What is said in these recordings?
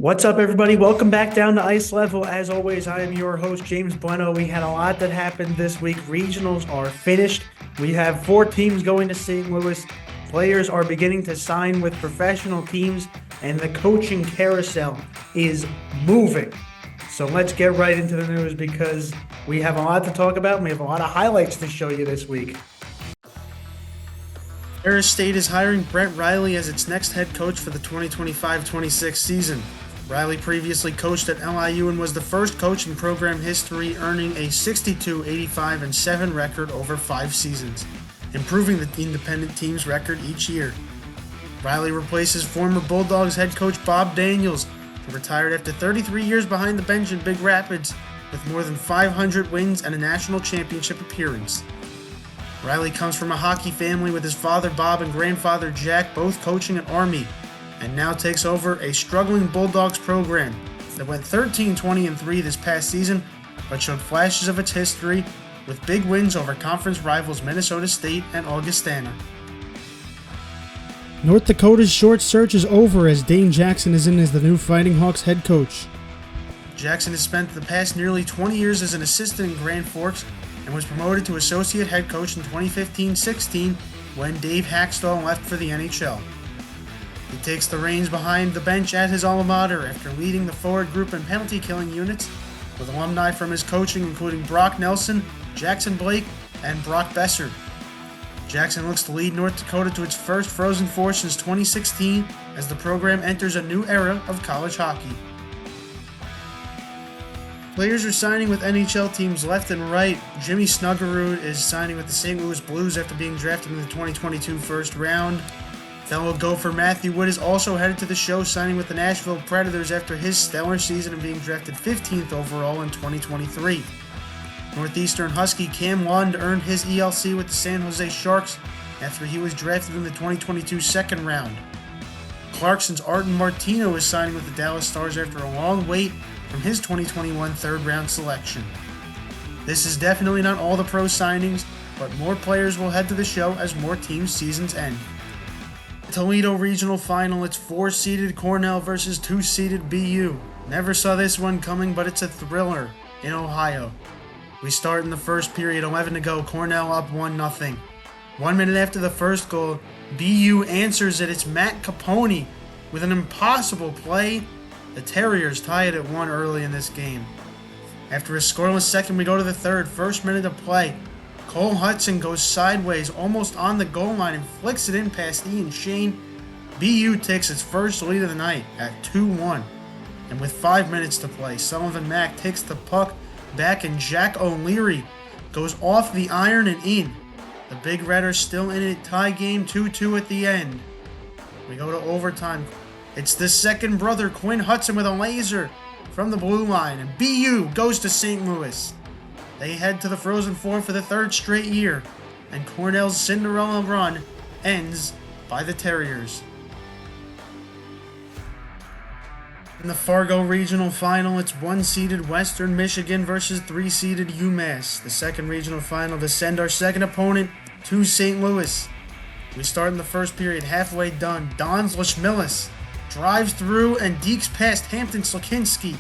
What's up, everybody? Welcome back down to Ice Level. As always, I am your host, James Blennau. We had a lot that happened this week. Regionals are finished. We have 4 teams going to St. Louis. Players are beginning to sign with professional teams, and the coaching carousel is moving. So let's get right into the news because we have a lot to talk about, and we have a lot of highlights to show you this week. Ferris State is hiring Brent Riley as its next head coach for the 2025-26 season. Riley previously coached at LIU and was the first coach in program history earning a 62-85-7 record over 5 seasons, improving the independent team's record each year. Riley replaces former Bulldogs head coach Bob Daniels, who retired after 33 years behind the bench in Big Rapids with more than 500 wins and a national championship appearance. Riley comes from a hockey family with his father Bob and grandfather Jack both coaching at Army, and now takes over a struggling Bulldogs program that went 13-20-3 this past season, but showed flashes of its history with big wins over conference rivals Minnesota State and Augustana. North Dakota's short search is over as Dane Jackson is in as the new Fighting Hawks head coach. Jackson has spent the past nearly 20 years as an assistant in Grand Forks and was promoted to associate head coach in 2015-16 when Dave Hackstall left for the NHL. He takes the reins behind the bench at his alma mater after leading the forward group and penalty-killing units with alumni from his coaching including Brock Nelson, Jackson Blake, and Brock Bessard. Jackson looks to lead North Dakota to its first Frozen Four since 2016 as the program enters a new era of college hockey. Players are signing with NHL teams left and right. Jimmy Snuggerud is signing with the St. Louis Blues after being drafted in the 2022 first round. Fellow Gopher Matthew Wood is also headed to the show, signing with the Nashville Predators after his stellar season and being drafted 15th overall in 2023. Northeastern Husky Cam Lund earned his ELC with the San Jose Sharks after he was drafted in the 2022 second round. Clarkson's Arden Martino is signing with the Dallas Stars after a long wait from his 2021 third round selection. This is definitely not all the pro signings, but more players will head to the show as more teams' seasons end. Toledo Regional Final, it's 4-seeded Cornell versus 2-seeded BU. Never saw this one coming, but it's a thriller in Ohio. We start in the first period, 11 to go, Cornell up 1-0. 1 minute after the first goal, BU answers it. It's Matt Capone with an impossible play. The Terriers tie it at 1 early in this game. After a scoreless second, we go to the third, first minute of play. Cole Hudson goes sideways almost on the goal line and flicks it in past Ian Shane. BU takes its first lead of the night at 2-1. And with 5 minutes to play, Sullivan Mack takes the puck back and Jack O'Leary goes off the iron and in. The Big Red are still in it, tie game 2-2 at the end. We go to overtime. It's the second brother, Quinn Hudson, with a laser from the blue line, and BU goes to St. Louis. They head to the Frozen Four for the third straight year, and Cornell's Cinderella run ends by the Terriers. In the Fargo Regional Final, it's 1-seeded Western Michigan versus 3-seeded UMass. The second regional final to send our second opponent to St. Louis. We start in the first period, halfway done. Don Lashmilis drives through and dekes past Hampton Slakinski.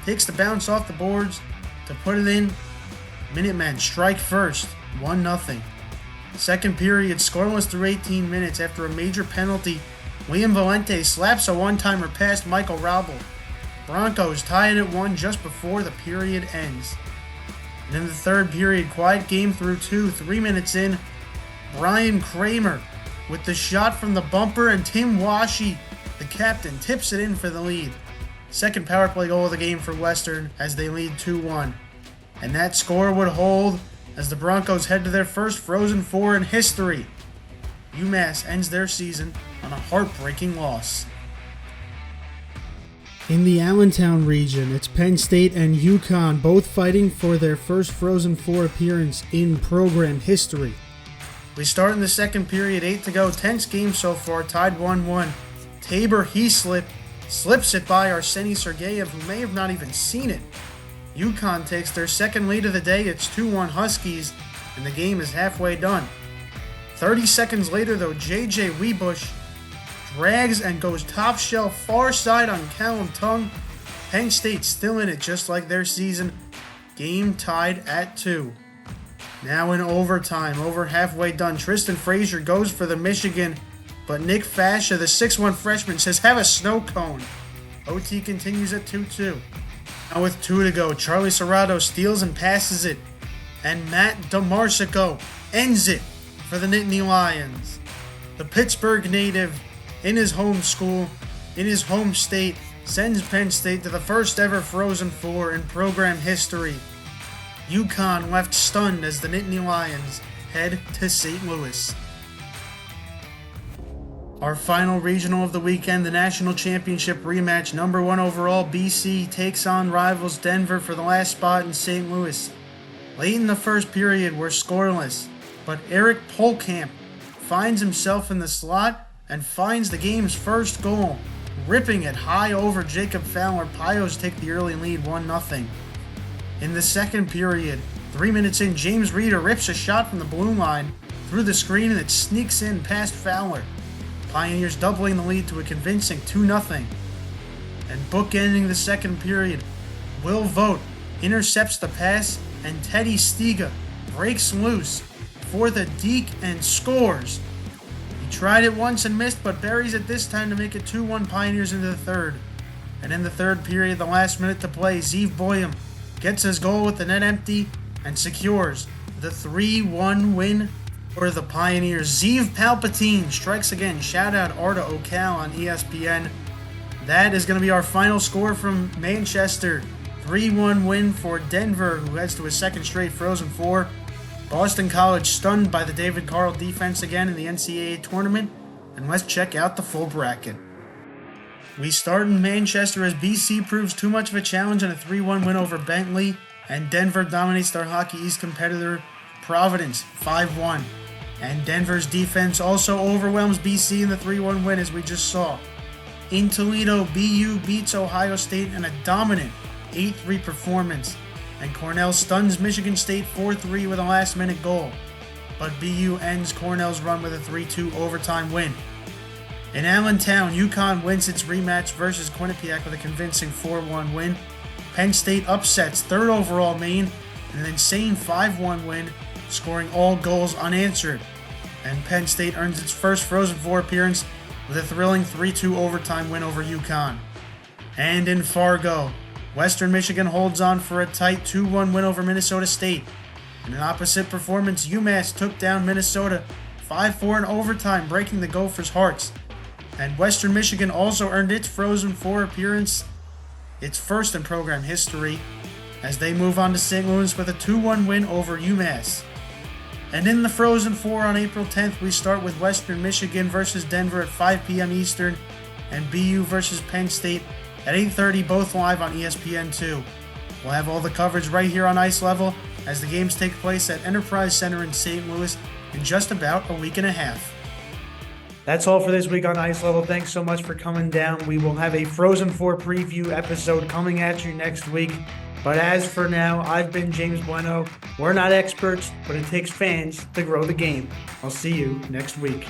Takes the bounce off the boards to put it in. Minutemen strike first, 1-0. Second period, scoreless through 18 minutes after a major penalty. Liam Valente slaps a one-timer past Michael Raubel. Broncos tie it at 1 just before the period ends. And in the third period, quiet game through 2, 3 minutes in, Brian Kramer with the shot from the bumper, and Tim Washi, the captain, tips it in for the lead. Second power play goal of the game for Western as they lead 2-1. And that score would hold as the Broncos head to their first Frozen Four in history. UMass ends their season on a heartbreaking loss. In the Allentown region, it's Penn State and UConn both fighting for their first Frozen Four appearance in program history. We start in the second period, 8 to go, tense game so far, tied 1-1. Tabor Heaslip slips it by Arseny Sergeyev, who may have not even seen it. UConn takes their second lead of the day. It's 2-1 Huskies, and the game is halfway done. 30 seconds later, though, J.J. Webush drags and goes top shelf far side on Callum Tongue. Penn State still in it just like their season. Game tied at 2. Now in overtime, over halfway done, Tristan Frazier goes for the Michigan, but Nick Fascia, the 6'1 freshman, says have a snow cone. OT continues at 2-2. Now with 2 to go, Charlie Serrato steals and passes it, and Matt DeMarsico ends it for the Nittany Lions. The Pittsburgh native, in his home school, in his home state, sends Penn State to the first ever Frozen Four in program history. UConn left stunned as the Nittany Lions head to St. Louis. Our final regional of the weekend, the national championship rematch. Number 1 overall, BC takes on rivals Denver for the last spot in St. Louis. Late in the first period, we're scoreless, but Eric Polkamp finds himself in the slot and finds the game's first goal, ripping it high over Jacob Fowler. Pios take the early lead 1-0. In the second period, 3 minutes in, James Reeder rips a shot from the blue line through the screen and it sneaks in past Fowler. Pioneers doubling the lead to a convincing 2-0. And bookending the second period, Will Vogt intercepts the pass and Teddy Stiga breaks loose for the Deke and scores. He tried it once and missed, but buries it this time to make it 2-1 Pioneers into the third. And in the third period, the last minute to play, Zeev Boyum gets his goal with the net empty and secures the 3-1 win for the Pioneers. Zeev Palpatine strikes again. Shout out Arda Ocal on ESPN. That is going to be our final score from Manchester. 3-1 win for Denver, who heads to a second straight Frozen Four. Boston College stunned by the David Carl defense again in the NCAA tournament. And let's check out the full bracket. We start in Manchester as BC proves too much of a challenge in a 3-1 win over Bentley, and Denver dominates their Hockey East competitor Providence 5-1. And Denver's defense also overwhelms BC in the 3-1 win, as we just saw. In Toledo, BU beats Ohio State in a dominant 8-3 performance, and Cornell stuns Michigan State 4-3 with a last-minute goal. But BU ends Cornell's run with a 3-2 overtime win. In Allentown, UConn wins its rematch versus Quinnipiac with a convincing 4-1 win. Penn State upsets 3rd overall Maine in an insane 5-1 win, scoring all goals unanswered. And Penn State earns its first Frozen Four appearance with a thrilling 3-2 overtime win over UConn. And in Fargo, Western Michigan holds on for a tight 2-1 win over Minnesota State. In an opposite performance, UMass took down Minnesota 5-4 in overtime, breaking the Gophers' hearts. And Western Michigan also earned its Frozen Four appearance, its first in program history, as they move on to St. Louis with a 2-1 win over UMass. And in the Frozen Four on April 10th, we start with Western Michigan versus Denver at 5 p.m. Eastern, and BU versus Penn State at 8:30, both live on ESPN2. We'll have all the coverage right here on Ice Level as the games take place at Enterprise Center in St. Louis in just about a week and a half. That's all for this week on Ice Level. Thanks so much for coming down. We will have a Frozen Four preview episode coming at you next week. But as for now, I've been James Blennau. We're not experts, but it takes fans to grow the game. I'll see you next week.